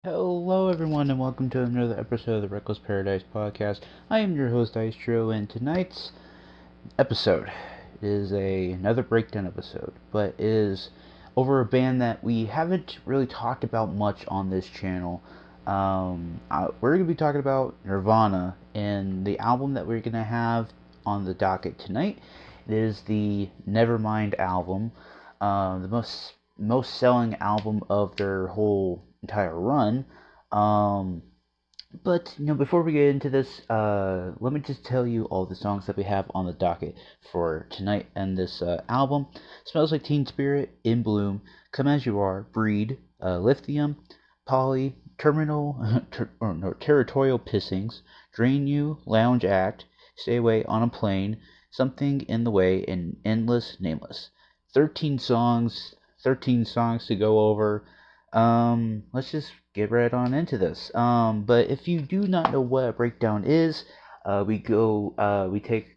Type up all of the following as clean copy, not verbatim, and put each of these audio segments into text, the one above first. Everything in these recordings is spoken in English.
Hello, everyone, and welcome to another episode of the Reckless Paradise podcast. I am your host, Dystro, and tonight's episode is another breakdown episode, but it is over a band that we haven't really talked about much on this channel. We're going to be talking about Nirvana, and the album that we're going to have on the docket tonight is the Nevermind album, the most selling album of their whole entire run. Um, but before we get into this, let me just tell you all the songs that we have on the docket for tonight and this album: "Smells Like Teen Spirit," "In Bloom," "Come As You Are," "Breed," "Lithium," "Polly," "Terminal," or no, "Territorial Pissings," "Drain You," "Lounge Act," "Stay Away," "On a Plane," "Something in the Way," and "Endless Nameless." 13 songs to go over. Let's just get right on into this. But if you do not know what a breakdown is, we take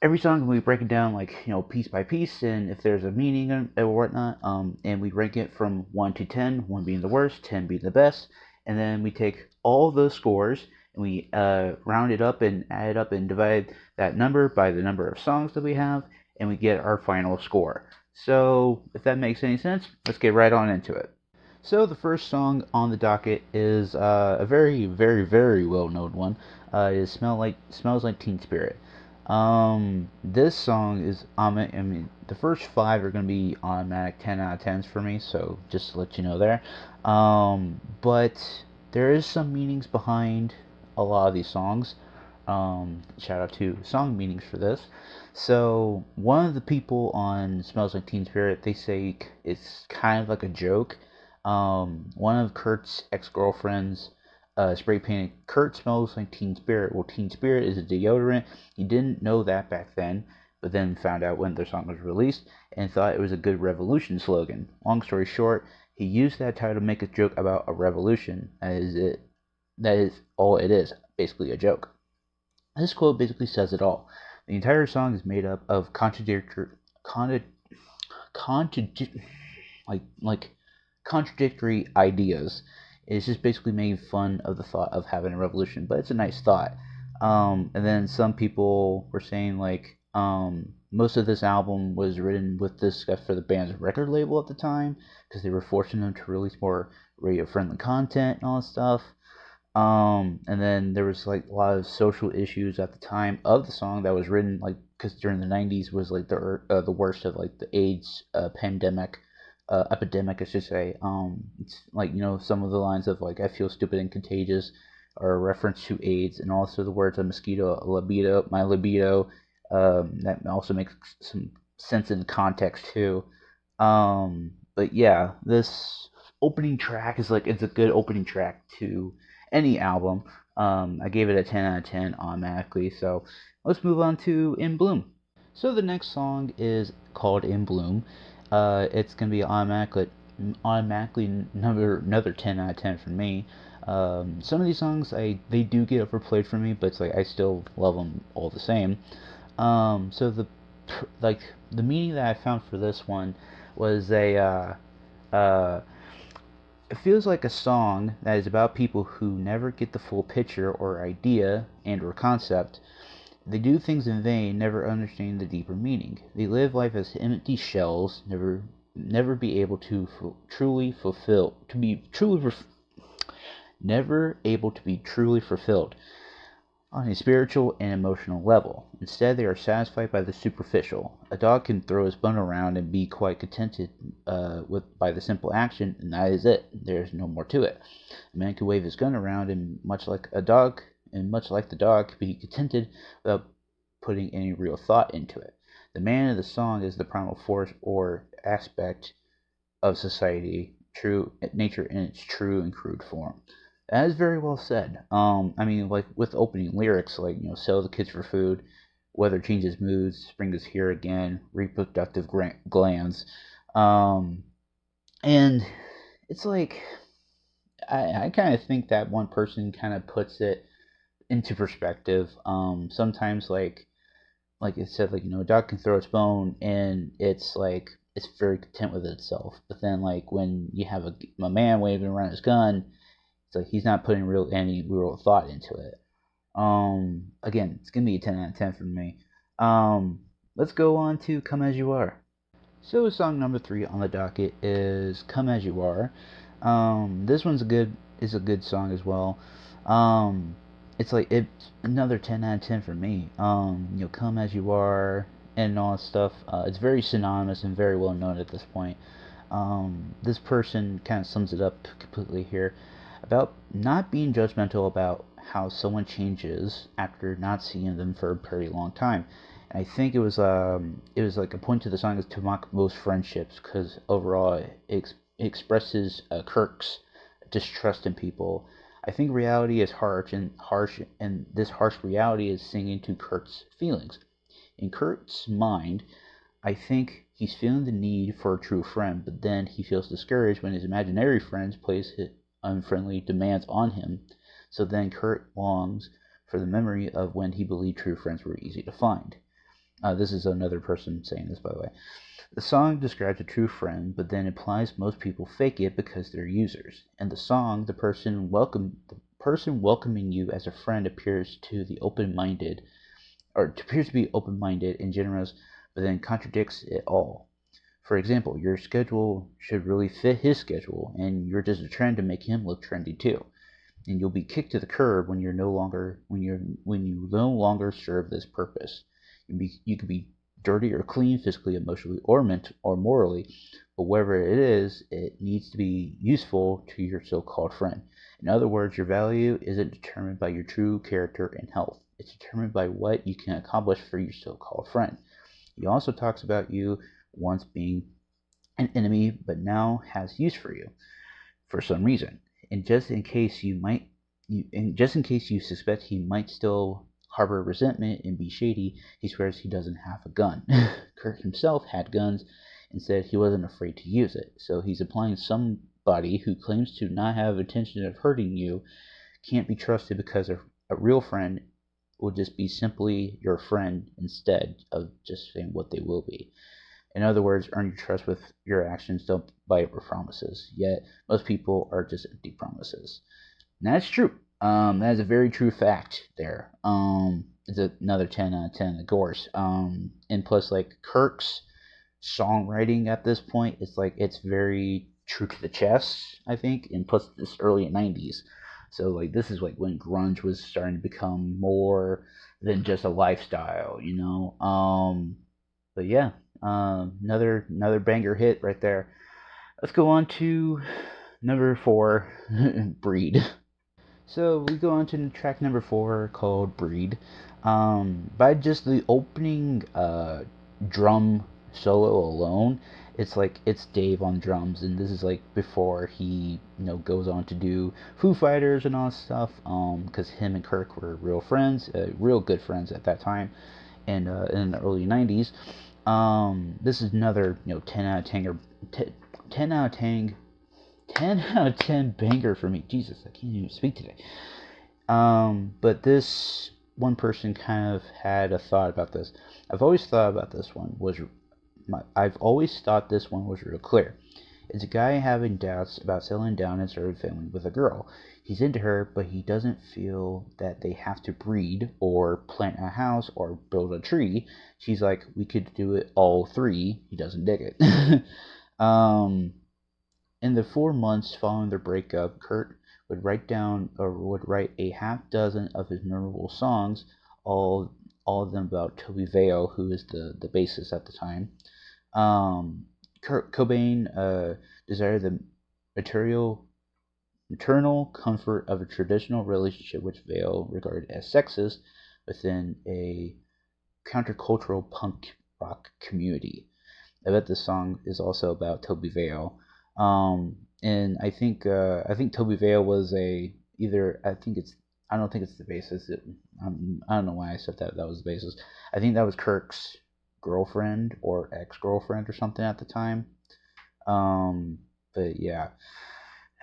every song and we break it down like piece by piece, and if there's a meaning or whatnot, and we rank it from 1 to 10, 1 being the worst, 10 being the best, and then we take all those scores and we round it up and add it up and divide that number by the number of songs that we have, and we get our final score. So if that makes any sense, let's get right on into it. So the first song on the docket is a very, very, very well-known one. Is "Smells Like Teen Spirit." This song is I mean, the first five are gonna be automatic 10 out of 10s for me. So just to let you know there. But there is some meanings behind a lot of these songs. Shout out to song meanings for this. So one of the people on "Smells Like Teen Spirit," they say it's kind of like a joke. One of Kurt's ex-girlfriends spray painted, "Kurt smells like Teen Spirit." Well, Teen Spirit is a deodorant. He didn't know that back then, but then found out when their song was released and thought it was a good revolution slogan. Long story short, he used that title to make a joke about a revolution. That is all it is, basically a joke. This quote basically says it all. The entire song is made up of contradictory, like contradictory ideas. It's just basically making fun of the thought of having a revolution, but it's a nice thought. And then some people were saying like most of this album was written with this guy for the band's record label at the time because they were forcing them to release more radio-friendly content and all that stuff. And then there was like a lot of social issues at the time of the song that was written like because during the 90s was like the worst of like the AIDS pandemic epidemic, I should say. It's like some of the lines of like "I feel stupid and contagious" are a reference to AIDS, and also the words "a mosquito, a libido, my libido." That also makes some sense in context too. But yeah, this opening track is like it's a good opening track to any album. I gave it a 10 out of 10 automatically. So let's move on to "In Bloom." So the next song is called "In Bloom." It's gonna be automatically another 10 out of 10 for me. Some of these songs they do get overplayed for me, but it's like I still love them all the same. So the meaning that I found for this one was uh, it feels like a song that is about people who never get the full picture or idea and or concept. They do things in vain, never understanding the deeper meaning. They live life as empty shells, never be able to truly fulfill, to be truly, never able to be truly fulfilled on a spiritual and emotional level. Instead, they are satisfied by the superficial. A dog can throw his bone around and be quite contented by the simple action, and that is it. There is no more to it. A man can wave his gun around, and much like the dog, be contented without putting any real thought into it. The man of the song is the primal force or aspect of society, true nature in its true and crude form. That is very well said. I mean, like with opening lyrics, like sell the kids for food, weather changes moods, spring is here again, reproductive glands, um, and it's like I kind of think that one person kind of puts it into perspective. Sometimes like it said, like a dog can throw its bone and it's like it's very content with itself. But then like when you have a man waving around his gun, It's like he's not putting any real thought into it. Again, it's gonna be a 10 out of 10 for me. Let's go on to "Come As You Are." So song number 3 on the docket is "Come As You Are." This one's a good song as well. It's like it's another 10 out of 10 for me. "Come As You Are" and all that stuff. It's very synonymous and very well known at this point. This person kind of sums it up completely here about not being judgmental about how someone changes after not seeing them for a very long time. And I think it was like a point to the song is to mock most friendships because overall it expresses Kirk's distrust in people. I think reality is harsh, and this harsh reality is singing to Kurt's feelings. In Kurt's mind, I think he's feeling the need for a true friend, but then he feels discouraged when his imaginary friends place unfriendly demands on him. So then Kurt longs for the memory of when he believed true friends were easy to find. This is another person saying this, by the way. The song describes a true friend, but then implies most people fake it because they're users. In the song, the person welcoming you as a friend appears to be open-minded and generous, but then contradicts it all. For example, your schedule should really fit his schedule, and you're just a trend to make him look trendy too. And you'll be kicked to the curb when you no longer serve this purpose. You can be dirty or clean, physically, emotionally, or morally, but whatever it is, it needs to be useful to your so-called friend. In other words, your value isn't determined by your true character and health. It's determined by what you can accomplish for your so-called friend. He also talks about you once being an enemy, but now has use for you for some reason. And just in case you suspect he might still harbor resentment and be shady, he swears he doesn't have a gun. Kirk himself had guns and said he wasn't afraid to use it. So he's implying somebody who claims to not have intention of hurting you can't be trusted because a real friend will just be simply your friend instead of just saying what they will be. In other words, earn your trust with your actions, don't buy it with promises. Yet, most people are just empty promises. And that's true. That is a very true fact there. It's another 10 out of 10, of course. And plus, like, Kirk's songwriting at this point, it's very true to the chest, I think. And plus, this early 90s. So, like, this is, like, when grunge was starting to become more than just a lifestyle, you know? But yeah, another banger hit right there. Let's go on to number 4, Breed. So we go on to track number 4 called Breed. By just the opening drum solo alone, it's Dave on drums, and this is like before he goes on to do Foo Fighters and all that stuff. Because him and Kirk were real friends, real good friends at that time, and in the early '90s. This is another 10 out of 10 10 out of 10 10 out of 10 banger for me. Jesus, I can't even speak today. But this one person kind of had a thought about this. I've always thought this one was real clear. It's a guy having doubts about settling down and starting a family with a girl. He's into her, but he doesn't feel that they have to breed or plant a house or build a tree. She's like, we could do it all three. He doesn't dig it. In the 4 months following their breakup, Kurt would write a half dozen of his memorable songs, all of them about Toby Vale, who is the bassist at the time. Kurt Cobain desired the maternal comfort of a traditional relationship which Vale regarded as sexist within a countercultural punk rock community. I bet this song is also about Toby Vale. And I think Toby Vale was I don't think it's the bassist. I don't know why I said that was the bassist. I think that was Kirk's girlfriend or ex-girlfriend or something at the time. But yeah,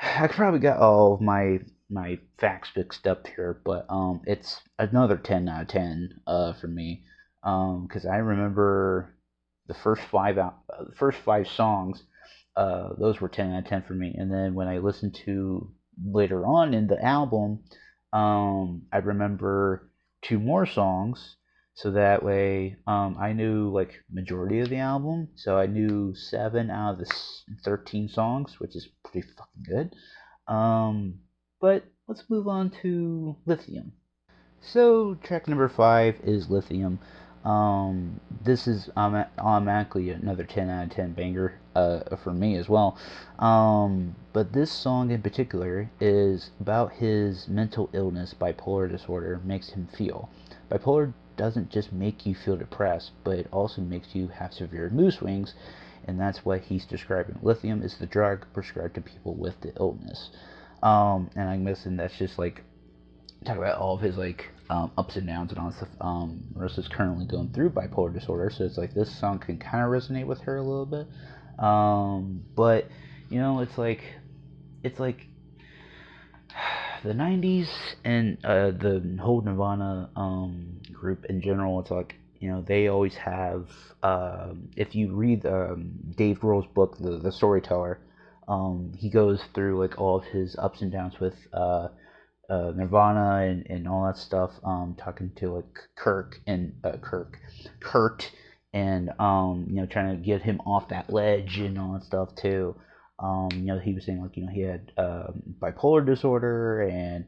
I probably got all of my facts mixed up here, but it's another 10 out of 10 for me, because I remember the first five songs. Those were 10 out of 10 for me. And then when I listened to later on in the album, I remember two more songs. So that way, I knew like majority of the album. So I knew 7 out of the 13 songs, which is pretty fucking good. But let's move on to Lithium. So track number 5 is Lithium. This is automatically another 10 out of 10 banger for me as well. But this song in particular is about his mental illness, bipolar disorder, makes him feel. Bipolar doesn't just make you feel depressed, but it also makes you have severe mood swings, and that's what he's describing. Lithium is the drug prescribed to people with the illness. And I'm guessing that's just like talk about all of his like ups and downs and all that stuff. Marissa's currently going through bipolar disorder, so it's like this song can kind of resonate with her a little bit. But it's like the '90s and the whole Nirvana group in general. It's like they always have. If you read Dave Grohl's book, the Storyteller, he goes through like all of his ups and downs with Nirvana and all that stuff, talking to like Kurt, and trying to get him off that ledge and all that stuff too. He was saying like he had bipolar disorder, and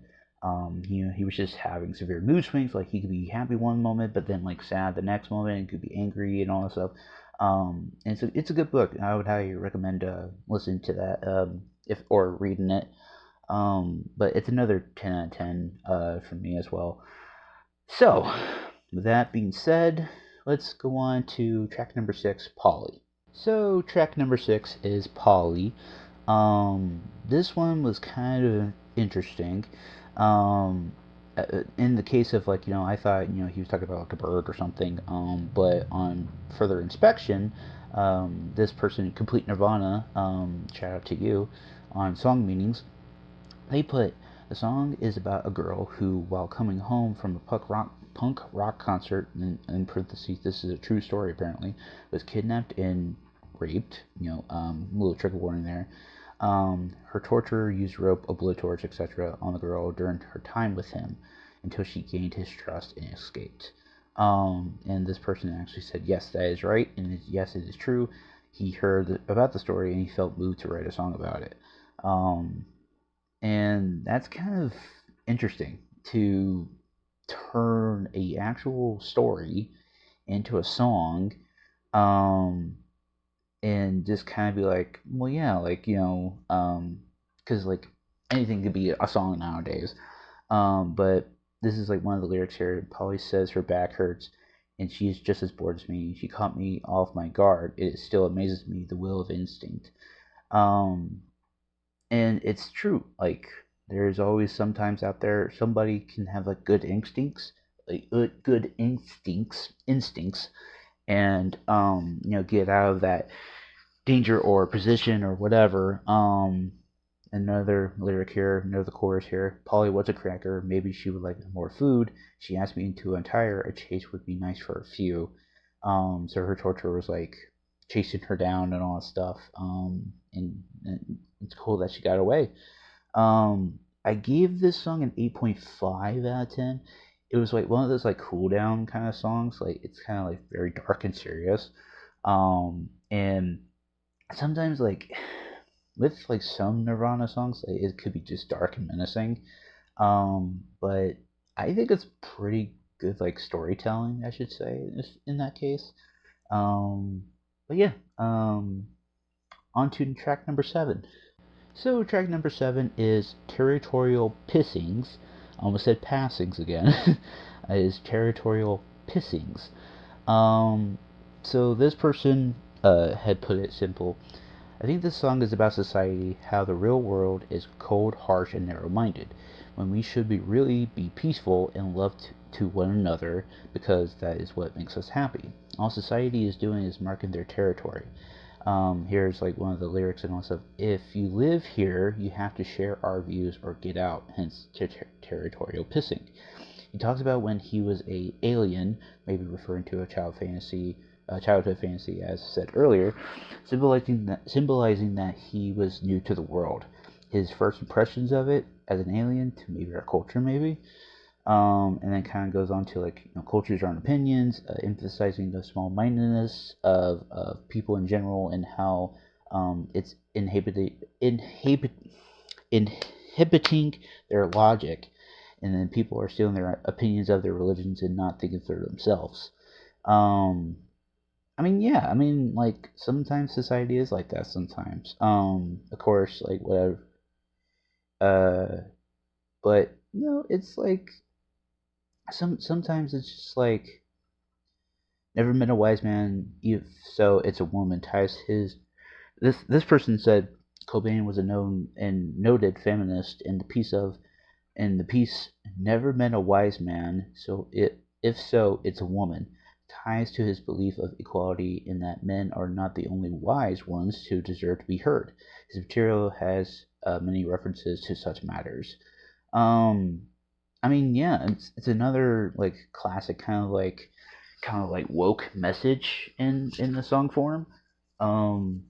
he was just having severe mood swings. Like he could be happy one moment, but then like sad the next moment, and could be angry and all that stuff. And it's a good book. I would highly recommend listening to that if or reading it. But it's another 10 out of 10 for me as well. So, with that being said, let's go on to track number 6, Polly. So, track number 6 is Polly. This one was kind of interesting. In the case of like I thought he was talking about like a bird or something. But on further inspection, this person, Complete Nirvana, shout out to you, on song meanings, they put the song is about a girl who, while coming home from a punk rock concert, in parentheses, this is a true story apparently, was kidnapped and raped. Little trigger warning there. Her torturer used rope, a blowtorch, etc. on the girl during her time with him until she gained his trust and escaped. And this person actually said, yes, that is right, and yes, it is true. He heard about the story and he felt moved to write a song about it. And that's kind of interesting to turn a actual story into a song, and just kind of be like, well, yeah, like because like anything could be a song nowadays. But this is like one of the lyrics here. Polly says her back hurts, and she is just as bored as me. She caught me off my guard. It still amazes me, the will of instinct. And it's true. Like there's always sometimes out there somebody can have like good instincts, instincts, and get out of that danger or position or whatever. Another lyric here, another chorus here. Polly was a cracker. Maybe she would like more food. She asked me to untie a chase would be nice for a few. So her torturer was like chasing her down and all that stuff. And it's cool that she got away. I gave this song an 8.5 out of 10. It was like one of those like cool down kind of songs. Like it's kind of like very dark and serious. And sometimes like with like some Nirvana songs, like, it could be just dark and menacing. But I think it's pretty good like storytelling, I should say, in that case. But yeah, on to track number 7. So track number 7 is Territorial Pissings. I almost said passings again. Is Territorial Pissings. So this person had put it simple. I think this song is about society, how the real world is cold, harsh, and narrow-minded, when we should really be peaceful and love to one another, because that is what makes us happy. All society is doing is marking their territory. Here's like one of the lyrics and all stuff. If you live here, you have to share our views or get out, hence territorial pissing. He talks about when he was a alien, maybe referring to a childhood fantasy, as said earlier, symbolizing that he was new to the world. his first impressions of it as an alien to maybe our culture, maybe. And then kind of goes on to like cultures aren't opinions, emphasizing the small-mindedness of people in general and how it's inhibiting their logic, and then people are stealing their opinions of their religions and not thinking for themselves. Um, I mean, yeah, I mean, like sometimes society is like that. Sometimes, of course, like whatever. Uh, but it's like sometimes it's just like never met a wise man. If so, it's a woman ties his. This person said Cobain was a known and noted feminist, and the piece never met a wise man. So if so, it's a woman. Ties to his belief of equality in that men are not the only wise ones who deserve to be heard. His material has many references to such matters. Um, I mean, yeah, it's another like classic kind of like woke message in the song form. Um,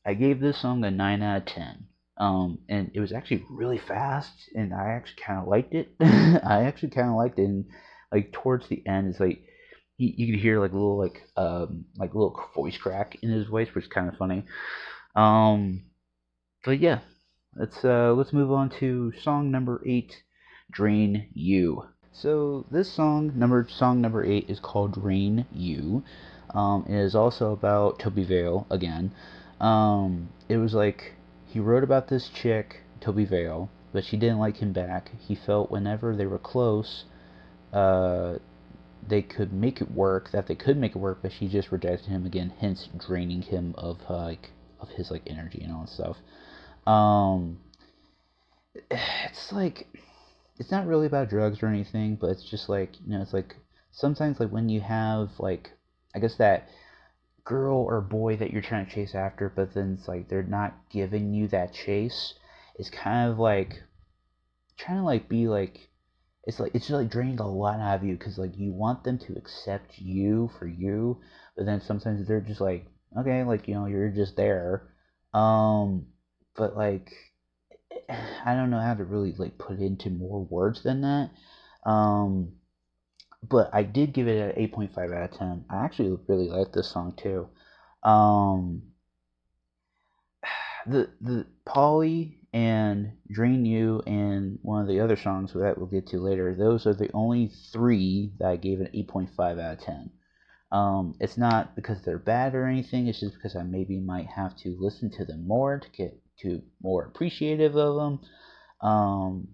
I gave this song a 9 out of 10. And it was actually really fast, and I actually kind of liked it. I actually kind of liked it, and like towards the end, it's like you could hear like a little voice crack in his voice, which is kind of funny. Um, but yeah, let's move on to song number 8, "Drain You." So this song number 8 is called "Drain You." It is also about Toby Vale again. It was like he wrote about this chick, Toby Vale, but she didn't like him back. He felt whenever they were close, uh, that they could make it work, but she just rejected him again, hence draining him of his like energy and all that stuff. Um, it's like it's not really about drugs or anything, but it's just like it's like sometimes like when you have like I guess that girl or boy that you're trying to chase after, but then it's like they're not giving you that chase. It's kind of like trying to like be like it's just like draining a lot out of you because like you want them to accept you for you, but then sometimes they're just like okay, like you're just there, um, but like I don't know how to really like put it into more words than that. Um, but I did give it an 8.5 out of 10. I actually really like this song too. Um, the Polly and Drain You and one of the other songs that we'll get to later, those are the only three that I gave an 8.5 out of 10. It's not because they're bad or anything, it's just because I maybe might have to listen to them more to get to more appreciative of them. Um,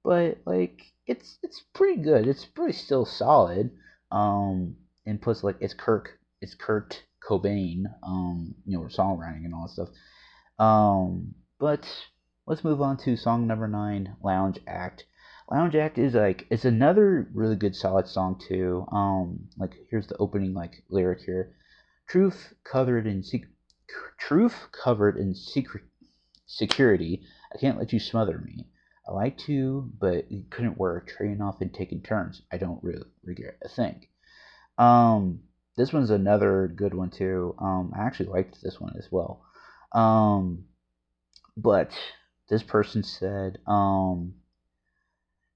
but like it's pretty good. It's pretty still solid. And plus like it's Kurt Cobain, songwriting and all that stuff. But let's move on to song number 9, Lounge Act. Lounge Act is like it's another really good solid song too. Like here's the opening like lyric here. Truth covered in secret Truth covered in security. I can't let you smother me. I like to, but it couldn't work. Trading off and taking turns. I don't really regret a thing. This one's another good one too. I actually liked this one as well. Um, but this person said,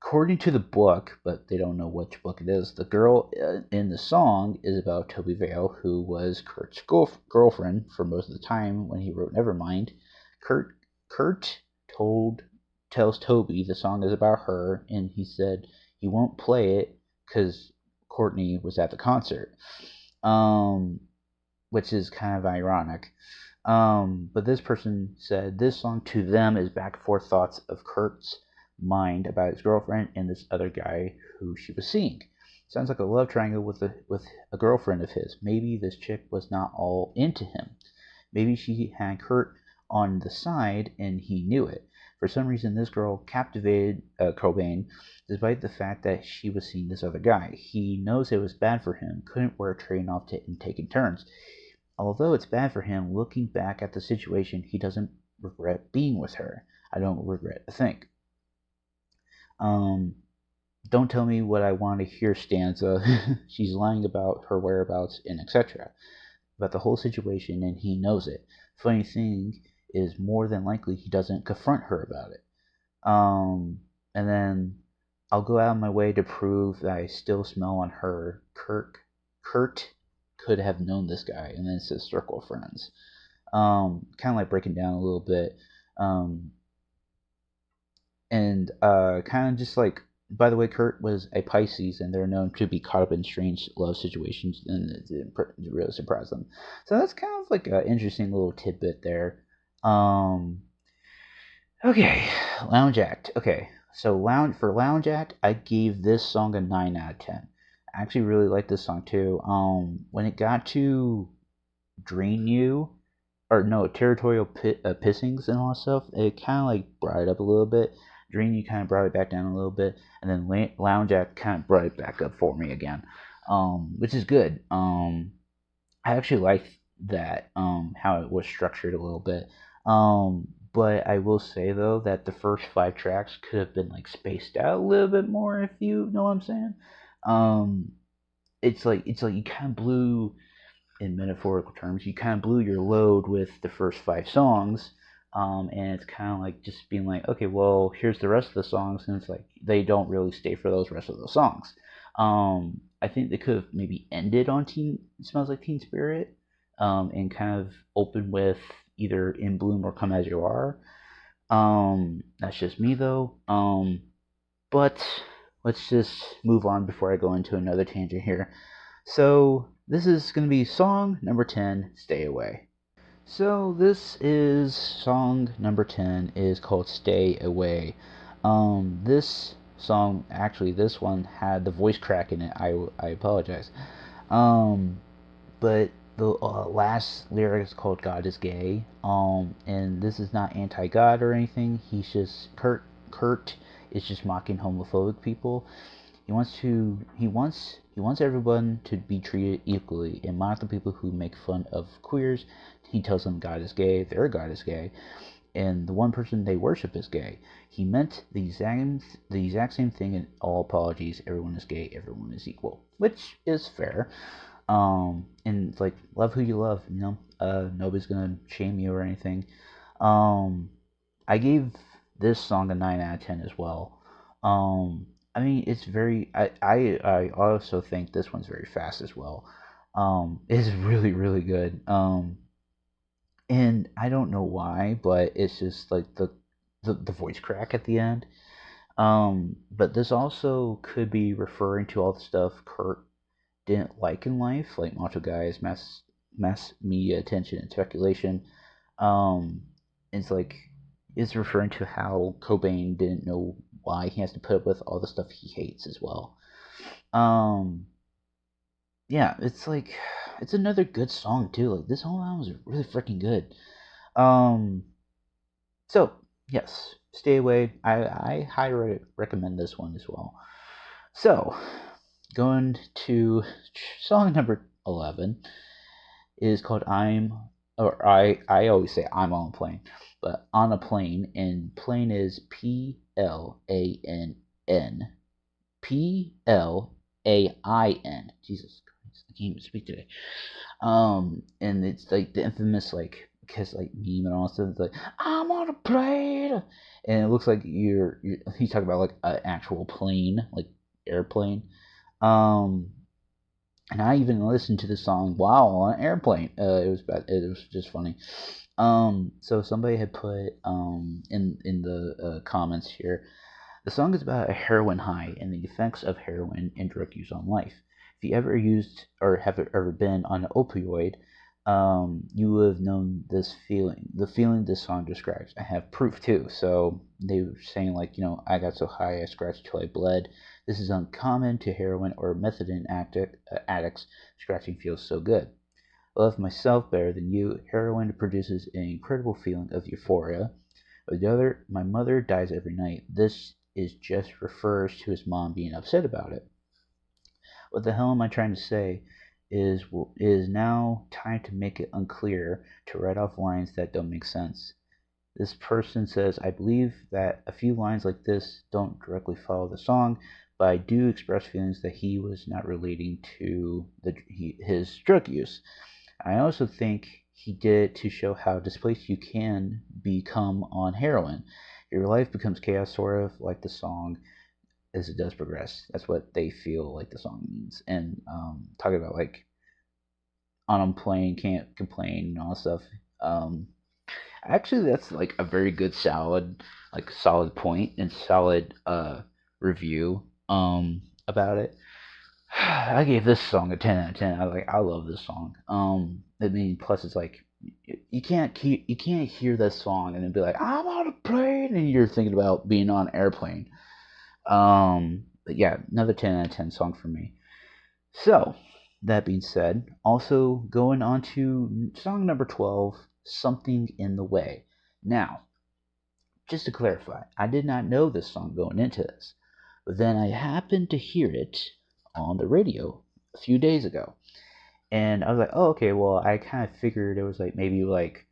according to the book, but they don't know which book it is, the girl in the song is about Toby Vale, who was Kurt's girlfriend for most of the time when he wrote Nevermind. Kurt told tells Toby the song is about her, and he said he won't play it because Courtney was at the concert, um, which is kind of ironic. But this person said this song to them is back and forth thoughts of Kurt's mind about his girlfriend and this other guy who she was seeing. Sounds like a love triangle with a girlfriend of his. Maybe this chick was not all into him. Maybe she had Kurt on the side and he knew it. For some reason, this girl captivated Cobain, despite the fact that she was seeing this other guy. He knows it was bad for him, couldn't work trading off and taking turns. Although it's bad for him, looking back at the situation, he doesn't regret being with her. I don't regret a thing. Um, don't tell me what I want to hear stanza. She's lying about her whereabouts and etc. About the whole situation, and he knows it. Funny thing is more than likely he doesn't confront her about it. And then I'll go out of my way to prove that I still smell on her. Kurt could have known this guy, and then it says circle of friends. Kind of like breaking down a little bit. And kind of just like, by the way, Kurt was a Pisces, and they're known to be caught up in strange love situations, and it didn't really surprise them. So that's kind of like an interesting little tidbit there. Okay, Lounge Act. Okay, so Lounge Act, I gave this song a 9 out of 10. I actually really like this song too. When it got to Drain You, or no, Territorial Pissings and all that stuff, it kind of like brought it up a little bit. Drain You kind of brought it back down a little bit, and then Lounge Act kind of brought it back up for me again, which is good. I actually like that, how it was structured a little bit. But I will say though that the first 5 tracks could have been like spaced out a little bit more, if you know what I'm saying. It's like you kind of blew, in metaphorical terms, you kind of blew your load with the first 5 songs, and it's kind of like just being like, okay, well, here's the rest of the songs, and it's like they don't really stay for those rest of those songs. I think they could have maybe ended on Smells Like Teen Spirit, and kind of opened with either In Bloom or Come As You Are. That's just me though. But let's just move on before I go into another tangent here. So this is going to be song number 10, Stay Away. So this is song number 10, is called Stay Away. This song, actually this one had the voice crack in it. I apologize. But the last lyric is called God is Gay. And this is not anti-God or anything. He's just Kurt is just mocking homophobic people. He wants everyone to be treated equally and mock the people who make fun of queers. He tells them God is gay, their God is gay, and the one person they worship is gay. He meant the exact same thing in all apologies. Everyone is gay, everyone is equal, which is fair. And it's like, love who you love, you know. Nobody's gonna shame you or anything. I gave this song a 9 out of 10 as well. I mean, it's very. I also think this one's very fast as well. It's really really good. And I don't know why, but it's just like the voice crack at the end. But this also could be referring to all the stuff Kurt didn't like in life, like macho guys, mass media attention, and speculation. It's like it's referring to how Cobain didn't know why he has to put up with all the stuff he hates as well. Yeah, it's like it's another good song too. Like this whole album is really freaking good. So yes, Stay Away. I highly recommend this one as well. So going to song number 11 is called I always say I'm on a plane, but On a Plane, and plane is PLANN. PLAIN. Jesus Christ, I can't even speak today. And it's like the infamous like kiss like meme and all that stuff. It's like I'm on a plane, and it looks like he's talking about like an actual plane, like airplane. And I even listened to the song while on an airplane. It was bad. It was just funny. So somebody had put in the comments here, the song is about a heroin high and the effects of heroin and drug use on life. If you ever used or have ever been on an opioid, you would have known this feeling, the feeling this song describes. I have proof too. So they were saying like, you know, I got so high I scratched till I bled. This is uncommon to heroin or methadone addicts. Scratching feels so good. I love myself better than you. Heroin produces an incredible feeling of euphoria. My mother dies every night. This is just refers to his mom being upset about it. What the hell am I trying to say? Is now time to make it unclear, to write off lines that don't make sense. This person says, I believe that a few lines like this don't directly follow the song, but I do express feelings that he was not relating to his drug use. I also think he did it to show how displaced you can become on heroin. Your life becomes chaos, sort of like the song as it does progress. That's what they feel like the song means. And talking about like on a plane, can't complain and all that stuff. Um, Actually, that's like a very good, solid point and solid review about it. I gave this song a 10 out of 10. I love this song. I mean, plus it's like you can't hear this song and then be like I'm on a plane and you're thinking about being on an airplane. But yeah, another 10 out of 10 song for me. So that being said, also going on to song number 12, "Something in the Way." Now, just to clarify, I did not know this song going into this, but then I happened to hear it on the radio a few days ago, and I was like, "Oh, okay." Well, I kind of figured it was like maybe like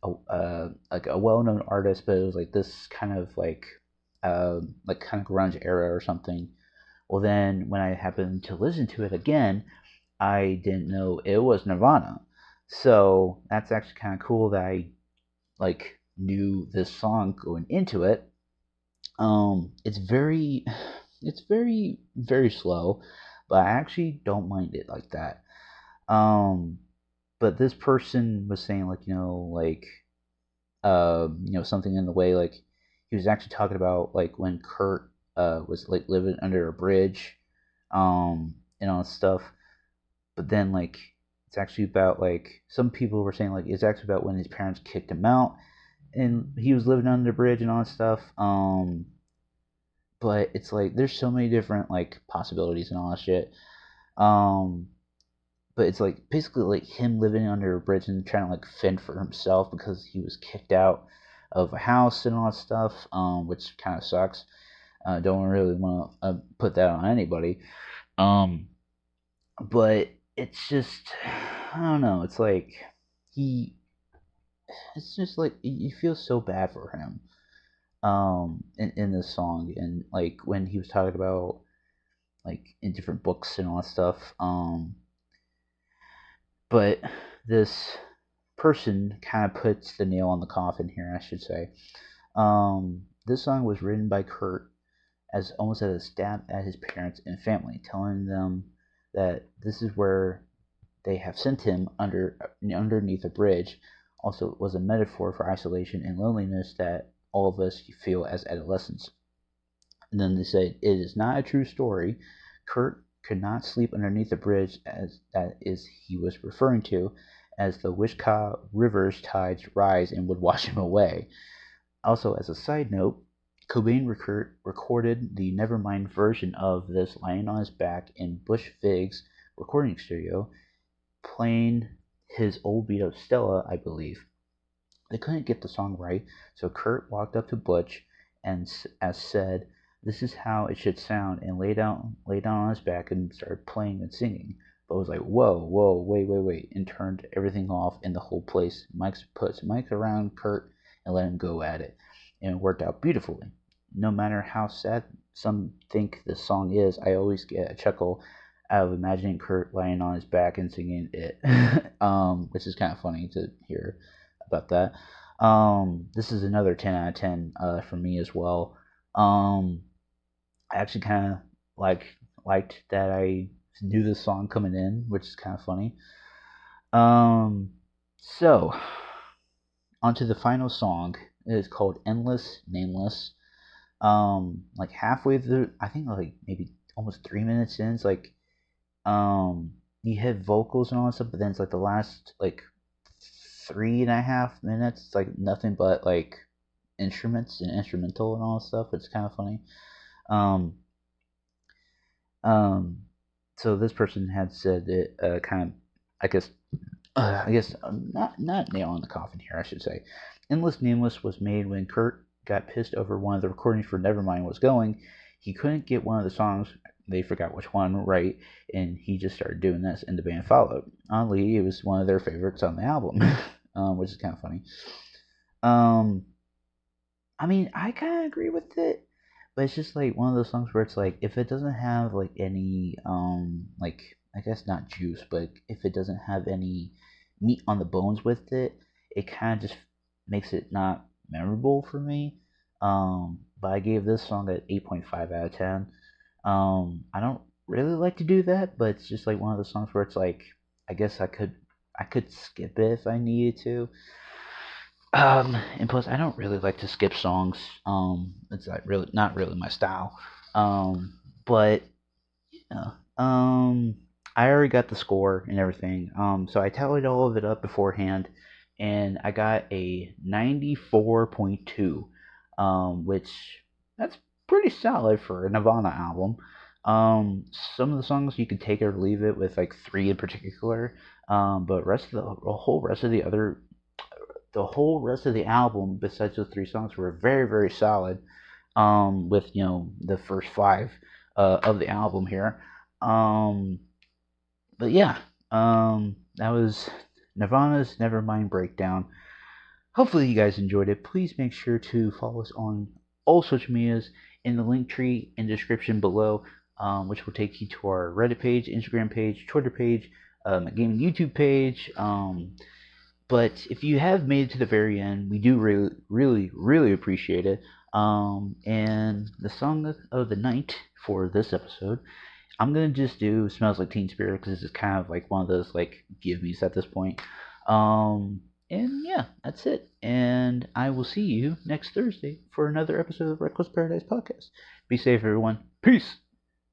a well-known artist, but it was like this kind of like kind of grunge era or something. Well, then when I happened to listen to it again, I didn't know it was Nirvana. So that's actually kind of cool that I like knew this song going into it. It's very slow, but I actually don't mind it like that. Um, but this person was saying like something in the way like he was actually talking about like when Kurt was like living under a bridge, and all that stuff. But then like it's actually about like some people were saying like it's actually about when his parents kicked him out and he was living under the bridge and all that stuff. But it's like there's so many different like possibilities and all that shit. Um, but it's like basically like him living under a bridge and trying to like fend for himself because he was kicked out of a house and all that stuff, which kind of sucks. Don't really want to put that on anybody. Um, but it's just I don't know. It's like he. It's just like you feel so bad for him. In this song and like when he was talking about like in different books and all that stuff. But this person kind of puts the nail on the coffin here, I should say. This song was written by Kurt as almost as a stab at his parents and family, telling them that this is where they have sent him underneath a bridge. Also, it was a metaphor for isolation and loneliness that all of us feel as adolescents. And then they said it is not a true story. Kurt could not sleep underneath the bridge as that is he was referring to, as the Wishkah River's tides rise and would wash him away. Also, as a side note, Cobain recorded the Nevermind version of this lying on his back in Bush Vig's recording studio, playing his old beat up Stella, I believe. They couldn't get the song right, so Kurt walked up to Butch and as said, "This is how it should sound," and lay down on his back and started playing and singing. But was like, whoa, wait, and turned everything off in the whole place. Mike's puts Mike around Kurt and let him go at it, and it worked out beautifully. No matter how sad some think the song is, I always get a chuckle out of imagining Kurt lying on his back and singing it, which is kind of funny to hear about that. This is another 10 out of 10 for me as well. I actually kind of liked that I knew this song coming in, which is kind of funny. So onto the final song. It is called "Endless Nameless." Like halfway through, I think like maybe almost 3 minutes in, it's like you hit vocals and all that stuff, but then it's like the last like 3.5 minutes, it's like nothing but like instruments and instrumental and all that stuff. It's kind of funny. Um, so this person had said it kind of, I guess not nail on the coffin here, I should say. "Endless Nameless" was made when Kurt got pissed over one of the recordings for Nevermind was going. He couldn't get one of the songs, they forgot which one, right, and he just started doing this, and the band followed. Oddly, it was one of their favorites on the album, which is kind of funny. I mean, I kind of agree with it, but it's just like one of those songs where it's like if it doesn't have like any like I guess not juice, but if it doesn't have any meat on the bones with it, it kind of just makes it not memorable for me. But I gave this song an 8.5 out of 10. I don't really like to do that, but it's just like one of those songs where it's like, I guess I could skip it if I needed to. And plus, I don't really like to skip songs. It's not really my style. But yeah, I already got the score and everything. So I tallied all of it up beforehand, and I got a 94.2, which that's pretty solid for a Nirvana album. Some of the songs you could take or leave it with like three in particular. But the whole rest of the album, besides those three songs, were very, very solid. With the first five of the album here. Um, but yeah, that was Nirvana's Nevermind breakdown. Hopefully you guys enjoyed it. Please make sure to follow us on all social medias in the link tree in the description below, which will take you to our Reddit page, Instagram page, Twitter page, my gaming YouTube page. But if you have made it to the very end, we do really, really, really appreciate it. And the song of the night for this episode, I'm gonna just do "Smells Like Teen Spirit" because this is kind of like one of those like give me's at this point. And yeah, that's it. And I will see you next Thursday for another episode of Reckless Paradise Podcast. Be safe, everyone. Peace.